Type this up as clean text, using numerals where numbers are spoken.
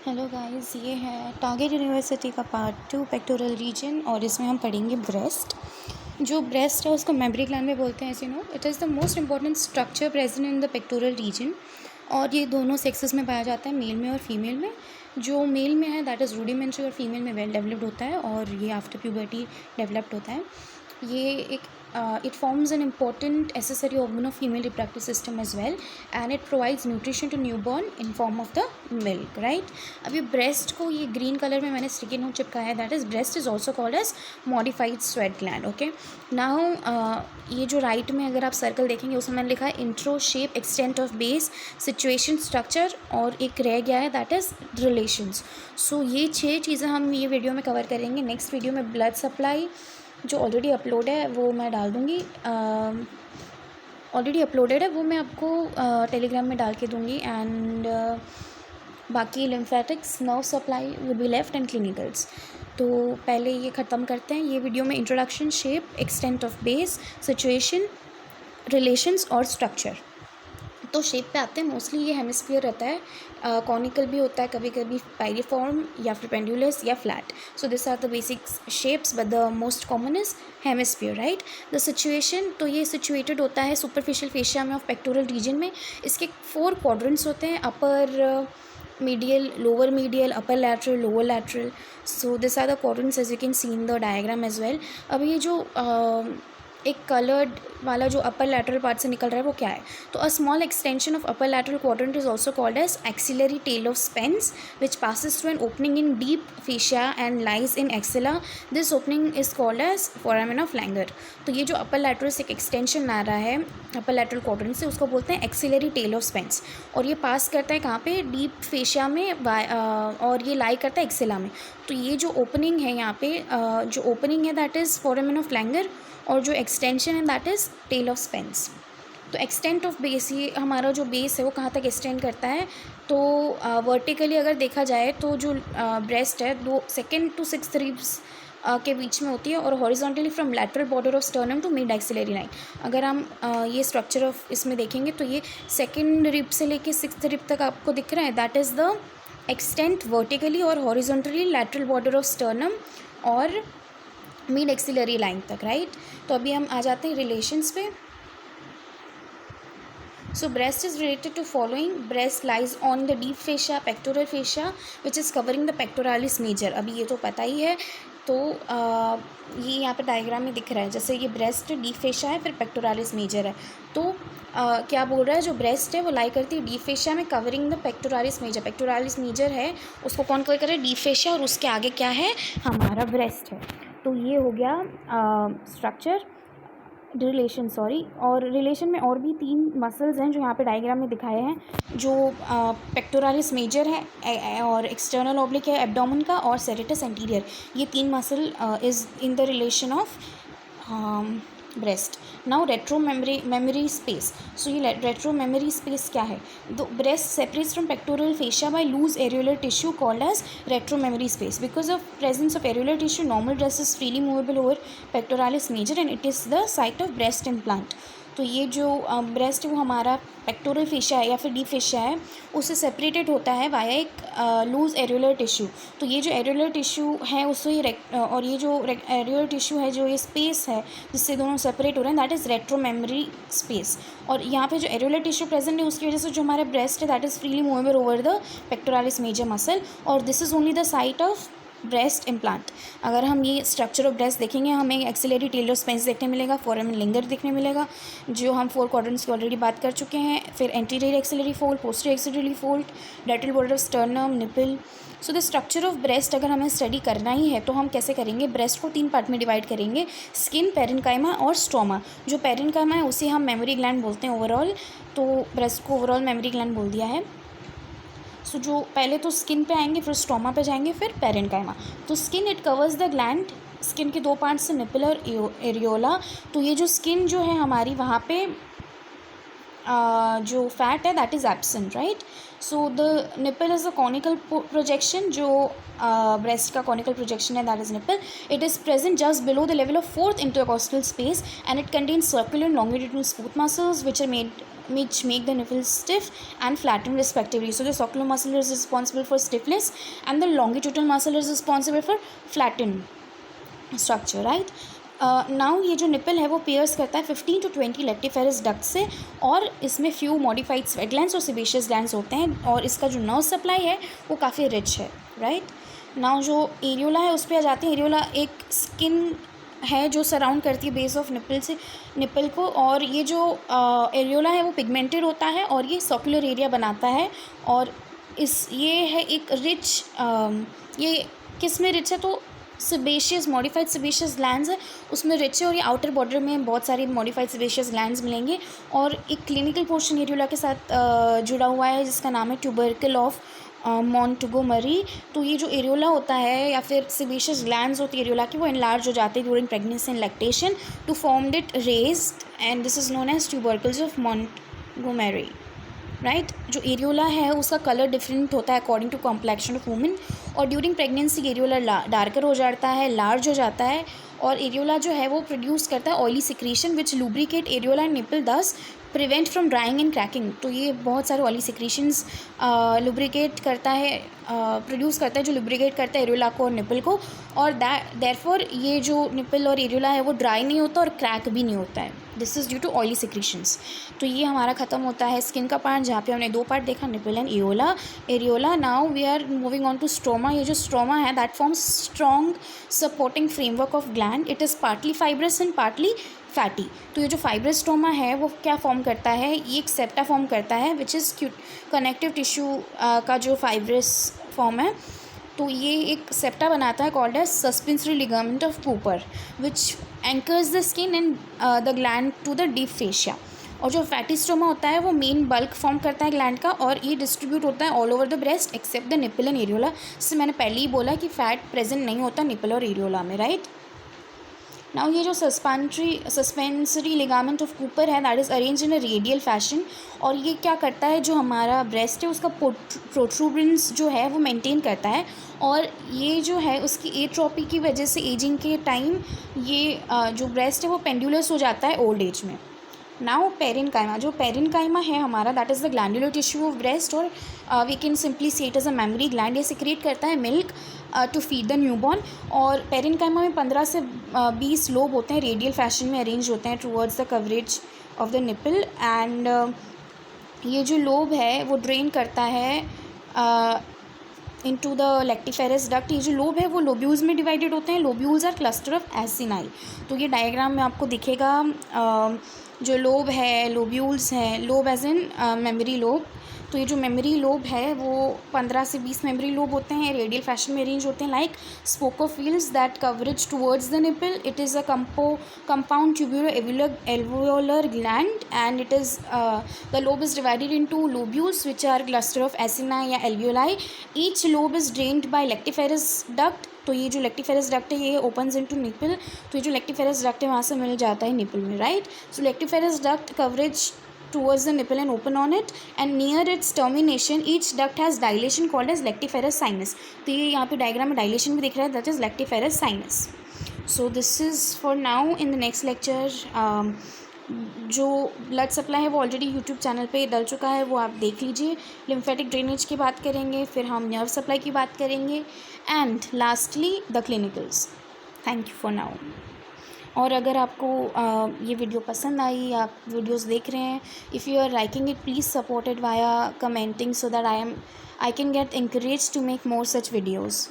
Hello guys, ये है target university का पार्ट 2 पेक्टोरल रीजन और इसमें हम पढ़ेंगे ब्रेस्ट। जो ब्रेस्ट है उसको मेमोरी ग्लैंड में बोलते हैं। It is the most important structure present in the pectoral region और ये दोनों सेक्सेस में पाया जाता है, मेल में और फीमेल में। जो मेल में है दैट इज़ रूडिमेंट्री और फीमेल में वेल डेवलप्ड होता है और ये आफ्टर प्यूबर्टी डेवलप्ड होता है। ये एक it forms an important accessory organ of female reproductive system as well, and it provides nutrition to newborn in form of the milk, right? अभी ब्रेस्ट को ये ग्रीन कलर में मैंने स्टिकी नोट चिपकाया है, that is breast is also called as modified sweat gland. Okay, now ये जो right में अगर आप सर्कल देखेंगे उसमें मैंने लिखा है intro, shape, extent of base, situation, structure और एक रह गया है दैट इज़ रिलेशंस। सो ये 6 चीज़ें हम ये वीडियो में कवर करेंगे। नेक्स्ट वीडियो में ब्लड सप्लाई जो ऑलरेडी अपलोड है वो मैं डाल दूँगी, ऑलरेडी अपलोडेड है वो मैं आपको टेलीग्राम में डाल के दूँगी। एंड बाकी lymphatics, nerve supply will be left and clinicals. तो पहले ये ख़त्म करते हैं ये वीडियो में introduction, shape, extent of base, situation, relations और स्ट्रक्चर। तो शेप पे आते हैं। मोस्टली ये हेमिस्फीयर रहता है, कॉनिकल भी होता है, कभी कभी पायरिफॉर्म या फिर पेंडुलस या flat. So this are the basic shapes but the most common is hemisphere, right. The situation, तो ये सिचुएटेड होता है सुपरफिशियल फेशिया में ऑफ पेक्टोरल रीजन में। इसके 4 क्वाड्रेंट्स होते हैं, अपर medial, lower medial, upper lateral, lower lateral. So these are the quadrants as you can see in the diagram as well. अब ये जो एक कलर्ड वाला जो अपर लैटरल पार्ट से निकल रहा है वो क्या है? तो a small extension of upper lateral quadrant is also called as axillary tail of Spence which passes through an opening in deep fascia and lies in axilla. This opening is called as foramen of Langer. तो ये जो अपर lateral से एक extension आ रहा है अपर lateral quadrant से उसको बोलते हैं एक्सिलरी टेल ऑफ स्पेंस और ये पास करता है कहाँ पे? डीप फेशिया में और ये लाई करता है एक्सिला में। तो ये जो ओपनिंग है यहाँ पे जो ओपनिंग है that is foramen of Langer और जो एक्सटेंशन है that is tail of Spence. तो एक्सटेंट ऑफ बेस, ये हमारा जो बेस है वो कहाँ तक एक्सटेंड करता है? तो वर्टिकली अगर देखा जाए तो जो ब्रेस्ट है 2nd to 6th रिब्स के बीच में होती है और horizontally from lateral border of sternum to mid axillary line. अगर हम ये स्ट्रक्चर ऑफ इसमें देखेंगे तो ये 2nd रिब से लेके 6th रिब तक आपको दिख रहा है, that is the extent vertically और horizontally lateral border of sternum और मिड एक्सिलरी लाइन तक, राइट। तो अभी हम आ जाते हैं रिलेशंस पे। So breast is related to following. Breast lies on the deep fascia, pectoral fascia, which is covering the pectoralis major. अभी ये तो पता ही है। तो ये यहाँ पे डायग्राम में दिख रहा है, जैसे ये ब्रेस्ट डीप फेशिया है फिर पेक्टोरालिस मेजर है। तो क्या बोल रहा है, जो ब्रेस्ट है वो लाई करती है डीप फेशिया में covering the pectoralis major. Pectoralis major है उसको कौन कवर करे? डीप फेशिया, और उसके आगे क्या है? हमारा ब्रेस्ट है। तो ये हो गया स्ट्रक्चर, रिलेशन, और रिलेशन में और भी 3 मसल्स हैं जो यहाँ पे डायग्राम में दिखाए हैं। जो पेक्टोरालिस मेजर है और एक्सटर्नल ऑब्लिक है एब्डोमेन का और सेरेटस एंटीरियर, ये 3 muscle is in the relation of breast. Now retro mammary space. So ये रेट्रो मेमोरी स्पेस क्या है? The breast separates from pectoral fascia by loose areolar tissue called as retro mammary space. Because of presence of areolar tissue normal breast is freely movable over pectoralis major and it is the site of breast implant. तो ये जो breast है वो हमारा pectoral fascia है या फिर deep fascia है, उससे सेपरेटेड होता है वाया एक लूज एरियोलर टिश्यू। तो ये जो एरियोलर टिश्यू है उससे और ये जो एरियोलर टिश्यू है जो ये स्पेस है जिससे दोनों सेपरेट हो रहे हैं that is retro mammary space. और यहाँ पे जो एरियोलर टिश्यू प्रेजेंट है उसकी वजह से जो हमारा ब्रेस्ट है that is freely movable over the pectoralis major muscle और this is only the site of breast implant. अगर हम ये स्ट्रक्चर ऑफ ब्रेस्ट देखेंगे हमें एक्सिलरी टेल ऑफ स्पेंस देखने मिलेगा, फोरामेन लिंगर देखने मिलेगा जो हम 4 क्वाड्रेंट्स की ऑलरेडी बात कर चुके हैं, फिर anterior axillary fold, posterior axillary fold, lateral border of sternum, nipple. So the structure of breast अगर हमें स्टडी करना ही है तो हम कैसे करेंगे? ब्रेस्ट को 3 पार्ट में डिवाइड करेंगे, स्किन, पेरेन्काइमा और स्ट्रोमा। जो पेरेन्काइमा है उसे हम मेमोरी ग्लैंड बोलते हैं ओवरऑल, तो ब्रेस्ट को ओवरऑल मेमोरी ग्लैंड बोल दिया है। सो जो पहले तो स्किन पे आएंगे, फिर स्टोमा पे जाएंगे, फिर पेरेन्काइमा। तो skin it covers the gland. Skin के 2 पार्ट्स हैं, निपल और एरियोला। तो ये जो स्किन जो है हमारी वहाँ पे जो फैट है that is absent, right. So the nipple is a conical projection, जो ब्रेस्ट का कॉनिकल प्रोजेक्शन है that is nipple. It is present just below the level of 4th intercostal space and it contains circular longitudinal smooth muscles which are which make the nipple stiff and flatten respectively. So the socular muscle is responsible for stiffness and the longitudinal muscle is responsible for flattened structure, right? Now ये जो nipple है वो pairs करता है 15 to 20 lactiferous duct से, और इसमें few modified sweat glands और सेबेशियस ग्लैंड्स होते हैं, और इसका जो नर्व सप्लाई है वो काफ़ी रिच है, राइट? नाउ जो एरियोला है उस पर आ जाते हैं. एरियोला एक स्किन है जो सराउंड करती है बेस ऑफ निपल से निपल को, और ये जो एरियोला है वो पिगमेंटेड होता है और ये सर्कुलर एरिया बनाता है, और ये है एक रिच, ये किस में रिच है तो सेबेशियस मॉडिफाइड सेबेशियस ग्लैंड्स है उसमें रिच है, और ये आउटर बॉर्डर में बहुत सारी मॉडिफाइड सेबेशियस ग्लैंड्स मिलेंगे. और एक क्लिनिकल पोर्शन एरियोला के साथ जुड़ा हुआ है जिसका नाम है ट्यूबरकल ऑफ मॉन्टगोमरी. तो ये जो एरियोला होता है या फिर सेबेशियस ग्लैंड्स होती है एरियोला की, वो एनलार्ज हो जाते हैं during pregnancy and lactation to form it raised, and this is known as tubercles of Montgomery, right? जो एरियोला है उसका कलर डिफरेंट होता है according to complexion of women, और ड्यूरिंग प्रेगनेंसी एरियोला डार्कर हो जाता है, लार्ज हो जाता है, और एरियोला जो है वो प्रोड्यूस करता है oily secretion which lubricate areola and nipple, thus prevent from drying and cracking. तो ये बहुत सारे ऑयली सिक्रीशंस लुब्रिकेट करता है, प्रोड्यूस करता है जो लुब्रिकेट करता है एरियोला को और निपल को, और देयरफॉर ये जो निपल और एरियोला है वो ड्राई नहीं होता और क्रैक भी नहीं होता है. This is due to oily secretions. तो ये हमारा ख़त्म होता है स्किन का पार्ट, जहाँ पे हमने दो पार्ट देखा, nipple and areola. Now we are moving on to stroma. ये जो स्ट्रोमा है that forms strong supporting framework of gland. It is partly fibrous and partly fatty. तो ये जो फाइब्रस स्ट्रोमा है वो क्या फॉर्म करता है, ये एक सेप्टा फॉर्म करता है विच इज़ कनेक्टिव टिश्यू का जो फाइब्रस फॉर्म है, तो ये एक सेप्टा बनाता है called as suspensory ligament of Cooper which anchors the skin and the gland to the deep fascia. और जो फैटी स्ट्रोमा होता है वो मेन बल्क फॉर्म करता है ग्लैंड का, और ये डिस्ट्रीब्यूट होता है all over the breast except the nipple and areola. जिससे मैंने पहले ही बोला कि फैट प्रेजेंट नहीं होता निपल और एरियोला में, राइट? नाउ ये जो सस्पेंसरी लिगामेंट ऑफ कूपर है that is arrange in a radial fashion, और ये क्या करता है जो हमारा ब्रेस्ट है उसका प्रोट्रूबरेंस जो है वो मेंटेन करता है, और ये जो है उसकी एट्रोपी की वजह से एजिंग के टाइम ये जो ब्रेस्ट है वो पेंडुलस हो जाता है ओल्ड एज में. Now parenchyma. जो पेरेन्काइमा है हमारा that is the glandular tissue of breast, और we can simply say it as a mammary gland. ये सिक्रेट करता है milk to feed the newborn. और पेरेन्काइमा में 15 से 20 लोब होते हैं, रेडियल फैशन में अरेंज होते हैं towards the coverage of the nipple, and ये जो लोब है वो ड्रेन करता है इनटू द लेक्टिफेरस डक्ट. ये जो लोब है वो लोब्यूल्स में डिवाइडेड होते हैं. Lobules are cluster of acini. तो ये डायग्राम में आपको दिखेगा जो लोब है, लोब्यूल्स हैं, lobe as in mammary lobe. तो ये जो मेमोरी लोब है वो 15 से 20 मेमोरी लोब होते हैं, रेडियल फैशन में अरेंज होते हैं like spokes of wheels that converge towards the nipple. It is a compound tubular alveolar gland, and it is the lobe is divided into lobules which are cluster of acini या alveoli. Each lobe is drained by lactiferous duct. तो ये जो lactiferous duct है ये opens into nipple. तो ये जो lactiferous duct है वहाँ से मिल जाता है निपल में, right? So lactiferous duct coverage towards the nipple and open on it, and near its termination each duct has dilation called as lactiferous sinus. तो ये यहाँ पे डायग्राम में डायलेशन भी दिख रहा है, that is lactiferous sinus. So this is for now. In the next lecture जो ब्लड सप्लाई है वो ऑलरेडी यूट्यूब चैनल पे डल चुका है, वो आप देख लीजिए. लिम्फेटिक ड्रेनेज की बात करेंगे, फिर हम नर्व सप्लाई की बात करेंगे, and lastly the clinicals. Thank you for now. और अगर आपको ये वीडियो पसंद आई, आप वीडियोस देख रहे हैं, if you are liking it please support it via commenting so that I can get encouraged to make more such videos.